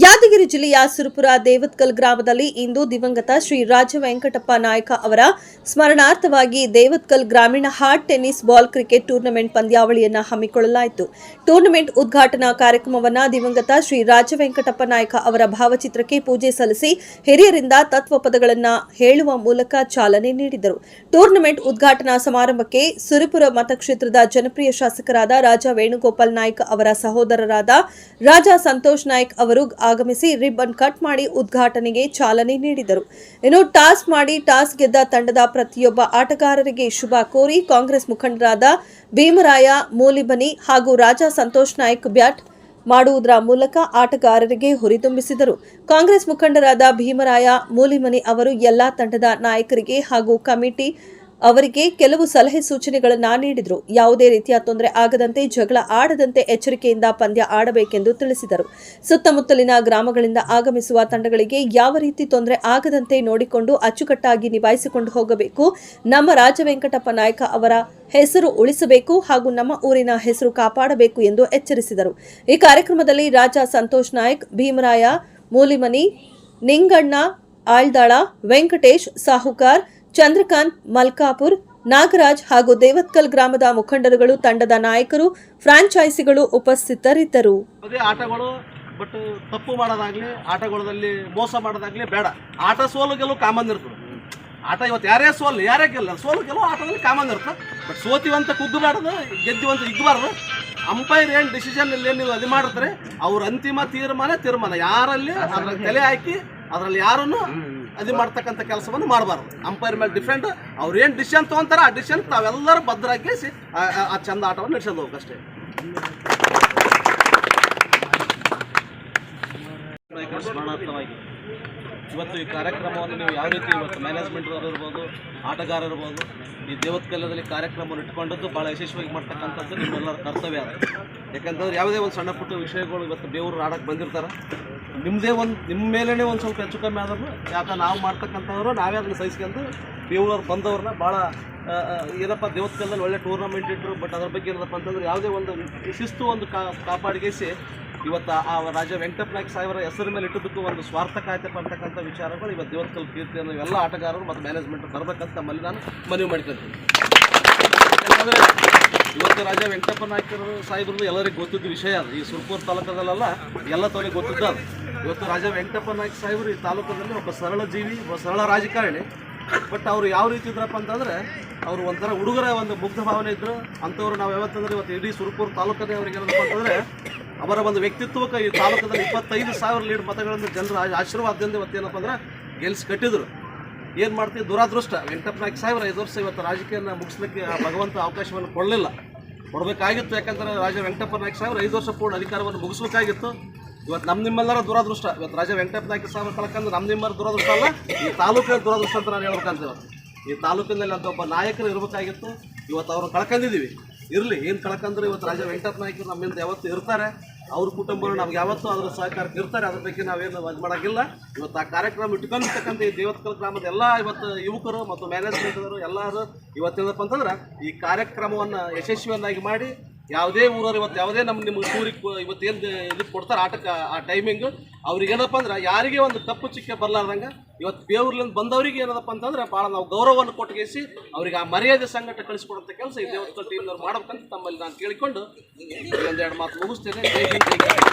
ಯಾದಗಿರಿ ಜಿಲ್ಲೆಯ ಸುರಪುರ ದೇವತ್ಕಲ್ ಗ್ರಾಮದಲ್ಲಿ ಇಂದು ದಿವಂಗತ ಶ್ರೀ ರಾಜ ವೆಂಕಟಪ್ಪ ನಾಯಕ ಅವರ ಸ್ಮರಣಾರ್ಥವಾಗಿ ದೇವತ್ಕಲ್ ಗ್ರಾಮೀಣ heart tennis ball cricket tournament ಪಂದ್ಯಾವಳಿಯನ್ನು ಹಮ್ಮಿಕೊಳ್ಳಲಾಯಿತು. ಟೂರ್ನಮೆಂಟ್ ಉದ್ಘಾಟನಾ ಕಾರ್ಯಕ್ರಮವನ್ನು ದಿವಂಗತ ಶ್ರೀ ರಾಜ ವೆಂಕಟಪ್ಪ ನಾಯಕ ಅವರ ಭಾವಚಿತ್ರಕ್ಕೆ ಪೂಜೆ ಸಲ್ಲಿಸಿ ಹಿರಿಯರಿಂದ ತತ್ವಪದಗಳನ್ನು ಹೇಳುವ ಮೂಲಕ ಚಾಲನೆ ನೀಡಿದರು. ಟೂರ್ನಮೆಂಟ್ ಉದ್ಘಾಟನಾ ಸಮಾರಂಭಕ್ಕೆ ಸುರಪುರ ಮತಕ್ಷೇತ್ರದ ಜನಪ್ರಿಯ ಶಾಸಕರಾದ ರಾಜ ವೇಣುಗೋಪಾಲ್ ನಾಯ್ಕ ಅವರ ಸಹೋದರರಾದ ರಾಜ ಸಂತೋಷ್ ನಾಯ್ಕ ಅವರು ಆಗಮಿಸಿ ರಿಬ್ಬನ್ ಕಟ್ ಮಾಡಿ ಉದ್ಘಾಟನೆಗೆ ಚಾಲನೆ ನೀಡಿದರು. ಇನ್ನು ಟಾಸ್ ಮಾಡಿ ಟಾಸ್ ಗೆದ್ದ ತಂಡದ ಪ್ರತಿಯೊಬ್ಬ ಆಟಗಾರರಿಗೆ ಶುಭ ಕೋರಿ ಕಾಂಗ್ರೆಸ್ ಮುಖಂಡರಾದ ಭೀಮರಾಯ ಮೂಲಿಬನಿ ಹಾಗೂ ರಾಜ ಸಂತೋಷ್ ನಾಯ್ಕ ಬ್ಯಾಟ್ ಮಾಡುವುದರ ಮೂಲಕ ಆಟಗಾರರಿಗೆ ಹುರಿದುಂಬಿಸಿದರು. ಕಾಂಗ್ರೆಸ್ ಮುಖಂಡರಾದ ಭೀಮರಾಯ ಮೂಲಿಮನಿ ಅವರು ಎಲ್ಲಾ ತಂಡದ ನಾಯಕರಿಗೆ ಹಾಗೂ ಕಮಿಟಿ ಅವರಿಗೆ ಕೆಲವು ಸಲಹೆ ಸೂಚನೆಗಳನ್ನು ನೀಡಿದರು. ಯಾವುದೇ ರೀತಿಯ ತೊಂದರೆ ಆಗದಂತೆ, ಜಗಳ ಆಡದಂತೆ ಎಚ್ಚರಿಕೆಯಿಂದ ಪಂದ್ಯ ಆಡಬೇಕೆಂದು ತಿಳಿಸಿದರು. ಸುತ್ತಮುತ್ತಲಿನ ಗ್ರಾಮಗಳಿಂದ ಆಗಮಿಸುವ ತಂಡಗಳಿಗೆ ಯಾವ ರೀತಿ ತೊಂದರೆ ಆಗದಂತೆ ನೋಡಿಕೊಂಡು ಅಚ್ಚುಕಟ್ಟಾಗಿ ನಿಭಾಯಿಸಿಕೊಂಡು ಹೋಗಬೇಕು. ನಮ್ಮ ರಾಜ ವೆಂಕಟಪ್ಪ ನಾಯಕ ಅವರ ಹೆಸರು ಉಳಿಸಬೇಕು ಹಾಗೂ ನಮ್ಮ ಊರಿನ ಹೆಸರು ಕಾಪಾಡಬೇಕು ಎಂದು ಎಚ್ಚರಿಸಿದರು. ಈ ಕಾರ್ಯಕ್ರಮದಲ್ಲಿ ರಾಜ ಸಂತೋಷ್ ನಾಯ್ಕ್, ಭೀಮರಾಯ ಮೂಲಿಮನಿ, ನಿಂಗಣ್ಣ ಆಳ್ದಾಳ, ವೆಂಕಟೇಶ್ ಸಾಹುಕಾರ್, ಚಂದ್ರಕಾಂತ್ ಮಲ್ಕಾಪುರ್, ನಾಗರಾಜ್ ಹಾಗೂ ದೇವತ್ಕಲ್ ಗ್ರಾಮದ ಮುಖಂಡರುಗಳು, ತಂಡದ ನಾಯಕರು, ಫ್ರಾಂಚೈಸಿಗಳು ಉಪಸ್ಥಿತರಿದ್ದರು. ಆಟಗಳು ಬಟ್ ತಪ್ಪು ಮಾಡೋದಾಗ್ಲಿ, ಆಟಗಳಲ್ಲಿ ಮೋಸ ಮಾಡೋದಾಗ್ಲಿ ಬೇಡ. ಆಟ ಸೋಲು ಗೆಲುವು ಕಾಮನ್ ಇರ್ತದೆ. ಆಟ ಇವತ್ತು ಯಾರೇ ಸೋಲು ಯಾರೇ ಗೆಲ್ಲ, ಸೋಲು ಗೆಲುವು ಆಟದಲ್ಲಿ ಕಾಮನ್ ಇರ್ತದೆ. ಬಟ್ ಸೋತಿವಂತ ಕುಗ್ಗಬಾರ್ದು, ಗೆದ್ದಿವಂತ ಇಗ್ಬಾರ್ದು. ಅಂಪೈರ್ ಏನು ಡಿಸಿಷನ್ ಇಲ್ಲಿ ನೀವು ಅದು ಮಾಡ್ತಾರೆ, ಅವ್ರ ಅಂತಿಮ ತೀರ್ಮಾನ ಯಾರಲ್ಲಿ ಅದ್ರ ತಲೆ ಹಾಕಿ ಅದರಲ್ಲಿ ಯಾರನ್ನು ಅದು ಮಾಡ್ತಕ್ಕಂಥ ಕೆಲಸವನ್ನು ಮಾಡಬಾರ್ದು. ಅಂಪೈರ್ ಮೇಲೆ ಡಿಫೆಂಡ್ ಅವ್ರು ಏನು ಡಿಸಿಷನ್ ತೊಗೊಂತಾರೆ ಆ ಡಿಸಿಷನ್ ತಾವೆಲ್ಲರೂ ಭದ್ರಾಗಿ ಆ ಚಂದ ಆಟವನ್ನು ನಡೆಸೋದು ಹೋಗಷ್ಟೇ. ಸ್ಮರಣಾರ್ಥವಾಗಿ ಇವತ್ತು ಈ ಕಾರ್ಯಕ್ರಮವನ್ನು ನೀವು ಯಾವ ರೀತಿ ಇವತ್ತು ಮ್ಯಾನೇಜ್ಮೆಂಟ್ದವರು ಇರ್ಬೋದು, ಆಟಗಾರ ಇರ್ಬೋದು, ಈ ದೇವತ್ಕಲ್ಲದಲ್ಲಿ ಕಾರ್ಯಕ್ರಮವನ್ನು ಇಟ್ಕೊಂಡದ್ದು ಭಾಳ ಯಶಸ್ವಿಯಾಗಿ ಮಾಡ್ತಕ್ಕಂಥದ್ದು ನಿಮ್ಮೆಲ್ಲರ ಕರ್ತವ್ಯ ಅದು. ಯಾಕಂತಂದ್ರೆ ಯಾವುದೇ ಒಂದು ಸಣ್ಣ ಪುಟ್ಟ ವಿಷಯಗಳು ಇವತ್ತು ಬೇವರು ಆಡಕ್ಕೆ ಬಂದಿರ್ತಾರೆ, ನಿಮ್ಮ ಮೇಲೇ ಒಂದು ಸ್ವಲ್ಪ ಹೆಚ್ಚು ಕಮ್ಮಿ ಆದ್ರೂ ಯಾಕೆ ನಾವು ಮಾಡ್ತಕ್ಕಂಥವ್ರು ನಾವೇ ಅದನ್ನು ಸಹಿಸ್ಕೊಂಡು ಬೇವರು ಬಂದವ್ರನ್ನ ಭಾಳ ಏನಪ್ಪ ದೇವತ್ಕಲ್ಲದಲ್ಲಿ ಒಳ್ಳೆ ಟೂರ್ನಮೆಂಟ್ ಇಟ್ಟರು. ಬಟ್ ಅದ್ರ ಬಗ್ಗೆ ಏನಪ್ಪ ಅಂತಂದ್ರೆ ಯಾವುದೇ ಒಂದು ಶಿಸ್ತು ಒಂದು ಕಾಪಾಡಿಗೆಸಿ ಇವತ್ತು ಆ ರಾಜ ವೆಂಕಟಪ್ಪ ನಾಯ್ಕ ಸಾಹೇಬರ ಹೆಸರ ಮೇಲೆ ಇಟ್ಟದಕ್ಕೂ ಒಂದು ಸ್ವಾರ್ಥ ಕಾಯ್ದೆ ಪಡ್ತಕ್ಕಂಥ ವಿಚಾರಗಳು ಇವತ್ತು ದೇವತ್ಕಲ್ ಕೀರ್ತಿಯನ್ನು ಎಲ್ಲ ಆಟಗಾರರು ಮತ್ತು ಮ್ಯಾನೇಜ್ಮೆಂಟ್ ತರಬೇಕಂತ ನಮ್ಮಲ್ಲಿ ನಾನು ಮನವಿ ಮಾಡ್ಕೊಳ್ತೀನಿ. ಯಾಕಂದರೆ ಇವತ್ತು ರಾಜ ವೆಂಕಟಪ್ಪ ನಾಯ್ಕರು ಸಾಹೇಬ್ರದ್ದು ಎಲ್ಲರಿಗೂ ಗೊತ್ತಿದ್ದ ವಿಷಯ ಅದು. ಈ ಸುರಪುರ ತಾಲೂಕದಲ್ಲ ಎಲ್ಲ ತವರಿಗೆ ಗೊತ್ತಿದ್ದ ಅದು. ಇವತ್ತು ರಾಜ ವೆಂಕಟಪ್ಪ ನಾಯ್ಕ ಸಾಹೇಬರು ಈ ತಾಲೂಕದಲ್ಲಿ ಒಬ್ಬ ಸರಳ ಜೀವಿ, ಒಬ್ಬ ಸರಳ ರಾಜಕಾರಣಿ. ಬಟ್ ಅವ್ರು ಯಾವ ರೀತಿ ಇದ್ರಪ್ಪ ಅಂತಂದರೆ ಅವರು ಒಂಥರ ಹುಡುಗರ ಒಂದು ಮುಗ್ಧ ಭಾವನೆ ಇದ್ದರು. ಅಂಥವ್ರು ನಾವು ಯಾವತ್ತಂದ್ರೆ ಇವತ್ತು ಇಡೀ ಸುರಪುರ ತಾಲೂಕದೇ ಅವ್ರಿಗೆ ಏನಪ್ಪ ಅಂತಂದರೆ ಅವರ ಒಂದು ವ್ಯಕ್ತಿತ್ವಕ್ಕೆ ಈ ತಾಲೂಕದಲ್ಲಿ 25,000 ಲೀಡ್ ಮತಗಳನ್ನು ಜನರ ಆಶೀರ್ವಾದದಿಂದ ಇವತ್ತೇನಪ್ಪ ಅಂದ್ರೆ ಗೆಲ್ಸಿ ಕಟ್ಟಿದ್ರು. ಏನು ಮಾಡ್ತೀವಿ, ದುರಾದೃಷ್ಟ ವೆಂಕಟಪ್ಪ ನಾಯ್ಕ ಸಾಹೇಬ್ರ 5 ವರ್ಷ ಇವತ್ತು ರಾಜಕೀಯನ ಮುಗಿಸ್ಲಿಕ್ಕೆ ಭಗವಂತ ಅವಕಾಶವನ್ನು ಕೊಡಬೇಕಾಗಿತ್ತು. ಯಾಕಂದರೆ ರಾಜ ವೆಂಕಟಪ್ಪ ನಾಯ್ಕ ಸಾಹೇಬ್ರ 5 ವರ್ಷ ಪೂರ್ಣ ಅಧಿಕಾರವನ್ನು ಮುಗಿಸ್ಬೇಕಾಗಿತ್ತು. ಇವತ್ತು ನಿಮ್ಮೆಲ್ಲರ ದುರಾದೃಷ್ಟ. ಇವತ್ತು ರಾಜ ವೆಂಕಟಪ್ಪ ನಾಯ್ಕ ಸಾಹೇಬ್ರ ಕಳ್ಕಂದ್ರೆ ನಿಮ್ಮೆಲ್ಲರ ದುರಾದೃಷ್ಟ ಅಲ್ಲ, ಈ ತಾಲೂಕಿನ ದುರಾದೃಷ್ಟ ಅಂತ ನಾನು ಹೇಳ್ಬೇಕಂತ. ಇವತ್ತು ಈ ತಾಲೂಕಿನಲ್ಲಿ ಅಂತ ಒಬ್ಬ ನಾಯಕರು ಇರಬೇಕಾಗಿತ್ತು. ಇವತ್ತು ಅವ್ರನ್ನ ಕಳ್ಕೊಂಡಿದ್ದೀವಿ. ಇರಲಿ, ಏನು ಕಳ್ಕಂದ್ರೆ ಇವತ್ತು ರಾಜ ವೆಂಕಟಪ್ಪ ನಾಯ್ಕರು ನಮ್ಮಿಂದ ಯಾವತ್ತೂ ಇರ್ತಾರೆ. ಅವ್ರ ಕುಟುಂಬರು ನಮ್ಗೆ ಯಾವತ್ತೂ ಅದರ ಸಹಕಾರಕ್ಕೆ ಇರ್ತಾರೆ. ಅದ್ರ ಬಗ್ಗೆ ನಾವೇನು ಇದು ಮಾಡೋಂಗಿಲ್ಲ. ಇವತ್ತು ಆ ಕಾರ್ಯಕ್ರಮ ಇಟ್ಕೊಂಡಿರ್ತಕ್ಕಂಥ ಈ ದೇವತ್ಕಲ್ ಗ್ರಾಮದ ಎಲ್ಲ ಇವತ್ತು ಯುವಕರು ಮತ್ತು ಮ್ಯಾನೇಜ್ಮೆಂಟ್ದವರು ಎಲ್ಲರೂ ಇವತ್ತೇನಪ್ಪ ಅಂತಂದ್ರೆ ಈ ಕಾರ್ಯಕ್ರಮವನ್ನು ಯಶಸ್ವಿಯನ್ನಾಗಿ ಮಾಡಿ ಯಾವುದೇ ಊರವ್ರು ಇವತ್ತು ಯಾವುದೇ ನಿಮ್ಮ ಊರಿಗೆ ಇವತ್ತೇನು ಇದಕ್ಕೆ ಕೊಡ್ತಾರೆ ಆಟಕ್ಕೆ ಆ ಟೈಮಿಂಗು, ಅವ್ರಿಗೆ ಏನಪ್ಪ ಅಂದ್ರೆ ಯಾರಿಗೆ ಒಂದು ತಪ್ಪು ಚಿಕ್ಕೆ ಬರಲಾರ್ದಂಗೆ ಇವತ್ತು ಬೇವ್ರಲಿಂದ ಬಂದವರಿಗೆ ಏನಪ್ಪ ಅಂತಂದ್ರೆ ಭಾಳ ನಾವು ಗೌರವವನ್ನು ಕೊಟ್ಟುಗೇಸಿ ಅವ್ರಿಗೆ ಆ ಮರ್ಯಾದೆ ಸಂಘಟ ಕಳಿಸ್ಕೊಡುವಂಥ ಕೆಲಸ ಈ ದೇವತ್ಕಲ್ ಟೀಮ್ನವ್ರು ಮಾಡ್ಬೇಕಂತ ತಮ್ಮಲ್ಲಿ ನಾನು ಕೇಳಿಕೊಂಡು ಒಂದೆರಡು ಮಾತು ಮುಗಿಸ್ತೇನೆ. ಜೈ ಹಿಂದ್.